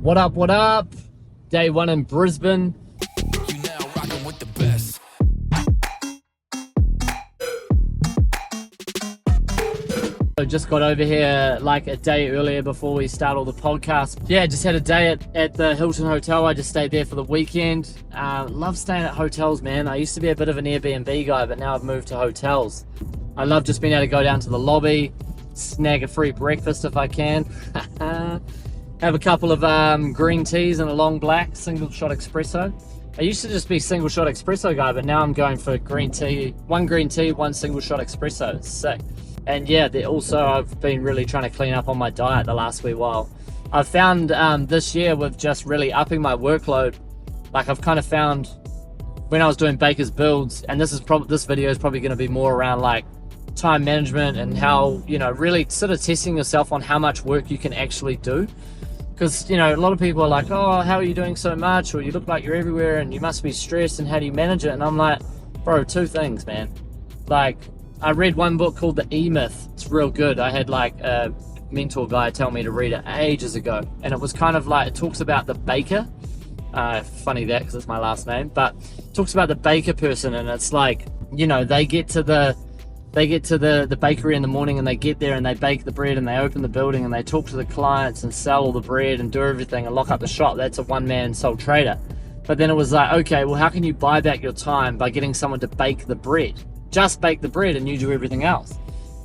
What up, what up? Day one in Brisbane. You now rocking with the best. I just got over here like a day earlier before we start all the podcasts. Yeah, just had a day at the Hilton Hotel. I just stayed there for the weekend. Love staying at hotels, man. I used to be a bit of an Airbnb guy, but now I've moved to hotels. I love just being able to go down to the lobby, snag a free breakfast if I can. Have a couple of green teas and a long black single shot espresso. I used to just be single shot espresso guy, but now I'm going for green tea, one single shot espresso. It's sick. And yeah, I've been really trying to clean up on my diet the last wee while. I've found this year with just really upping my workload, like I've kind of found when I was doing Baker's Builds, and this video is probably going to be more around like time management and how, really sort of testing yourself on how much work you can actually do. Because, a lot of people are like, oh, how are you doing so much? Or you look like you're everywhere and you must be stressed, and how do you manage it? And I'm like, bro, two things, man. Like, I read one book called The E-Myth. It's real good. I had like a mentor guy tell me to read it ages ago. And it was kind of like, it talks about the baker. Funny that, because it's my last name. But it talks about the baker person, and it's like, they get to the bakery in the morning, and they get there and they bake the bread and they open the building and they talk to the clients and sell all the bread and do everything and lock up the shop. That's a one-man sole trader. But then it was like, okay, well, how can you buy back your time by getting someone to bake the bread? Just bake the bread and you do everything else.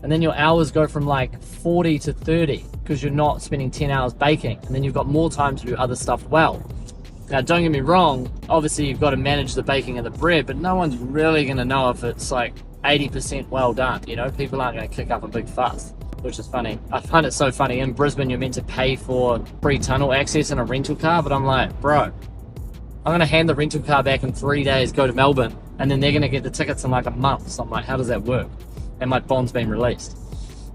And then your hours go from like 40 to 30 because you're not spending 10 hours baking, and then you've got more time to do other stuff well. Now, don't get me wrong, obviously you've got to manage the baking of the bread, but no one's really going to know if it's like 80% well done. People aren't going to kick up a big fuss, which is funny. I find it so funny. In Brisbane, you're meant to pay for free tunnel access in a rental car, but I'm like, bro, I'm going to hand the rental car back in 3 days, go to Melbourne, and then they're going to get the tickets in like a month. So I'm like, how does that work? And my bond's been released.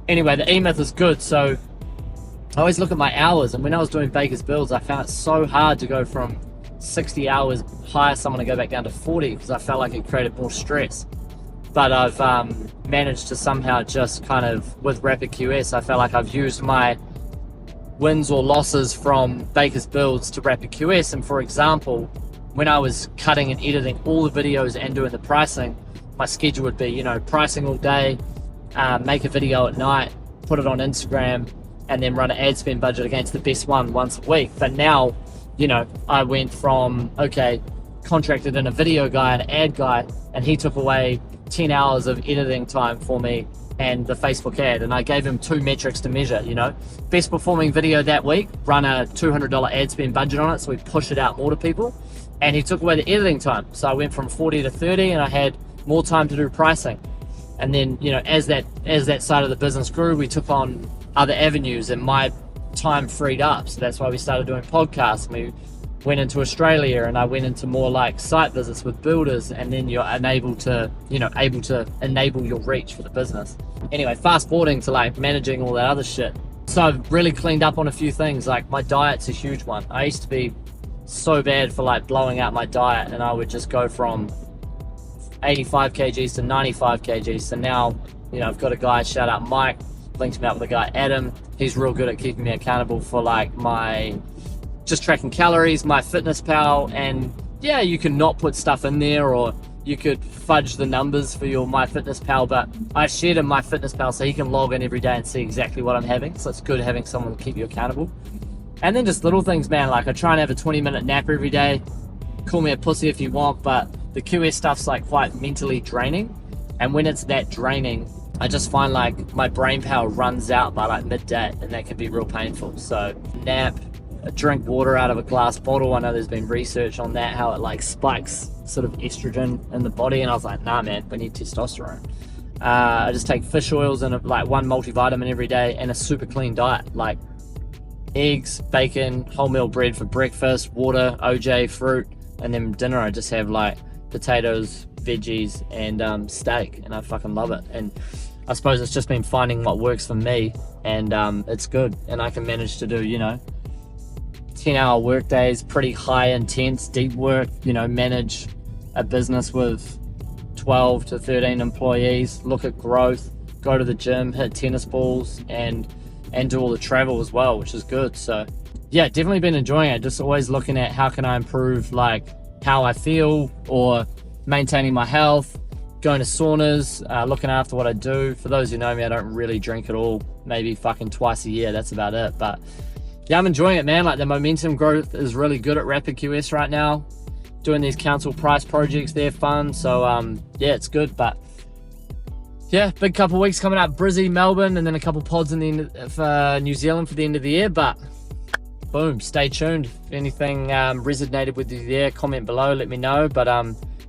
Anyway, the E-Myth is good. So I always look at my hours, and when I was doing Baker's Builds, I found it so hard to go from 60 hours, hire someone to go back down to 40, because I felt like it created more stress. But I've managed to somehow just kind of, with Rapid QS, I felt like I've used my wins or losses from Baker's Builds to Rapid QS. And for example, when I was cutting and editing all the videos and doing the pricing, my schedule would be, pricing all day, make a video at night, put it on Instagram, and then run an ad spend budget against the best one once a week. But now, I went from, okay, contracted in a video guy, an ad guy, and he took away 10 hours of editing time for me and the Facebook ad, and I gave him 2 metrics to measure. Best performing video that week, run a $200 ad spend budget on it, so we push it out more to people, and he took away the editing time, so I went from 40 to 30, and I had more time to do pricing. And then, as that side of the business grew, we took on other avenues, and my time freed up. So that's why we started doing podcasts. We went into Australia, and I went into more like site visits with builders, and then you're able to enable your reach for the business. Anyway, fast forwarding to like managing all that other shit. So I've really cleaned up on a few things. Like my diet's a huge one. I used to be so bad for like blowing out my diet, and I would just go from 85 kgs to 95 kgs. So now, I've got a guy, shout out Mike, linked me up with a guy, Adam. He's real good at keeping me accountable for like my just tracking calories, my Fitness Pal, and yeah, you can not put stuff in there, or you could fudge the numbers for your MyFitnessPal, but I shared in MyFitnessPal so he can log in every day and see exactly what I'm having. So it's good having someone to keep you accountable. And then just little things, man, like I try and have a 20-minute nap every day. Call me a pussy if you want, but the QS stuff's like quite mentally draining. And when it's that draining, I just find like my brain power runs out by like midday, and that can be real painful. So nap, drink water out of a glass bottle. I know there's been research on that, how it like spikes sort of estrogen in the body, and I was like, nah man, we need testosterone. I just take fish oils and like 1 multivitamin every day, and a super clean diet, like eggs, bacon, wholemeal bread for breakfast, water, OJ, fruit, and then dinner I just have like potatoes, veggies, and steak, and I fucking love it. And I suppose it's just been finding what works for me, and it's good, and I can manage to do 10-hour work days, pretty high intense deep work, manage a business with 12 to 13 employees, look at growth, go to the gym, hit tennis balls, and do all the travel as well, which is good. So yeah, definitely been enjoying it. Just always looking at how can I improve like how I feel, or maintaining my health, going to saunas, looking after what I do. For those who know me, I don't really drink at all, maybe fucking twice a year, that's about it. But yeah, I'm enjoying it, man. Like the momentum growth is really good at Rapid QS right now. Doing these council price projects, they're fun. So yeah, it's good. But yeah, big couple of weeks coming up, Brisbane, Melbourne, and then a couple pods in the end of New Zealand for the end of the year. But boom, stay tuned. If anything resonated with you there, comment below, let me know. But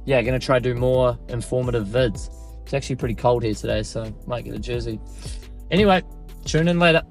yeah, gonna try to do more informative vids. It's actually pretty cold here today, so might get a jersey. Anyway, tune in later.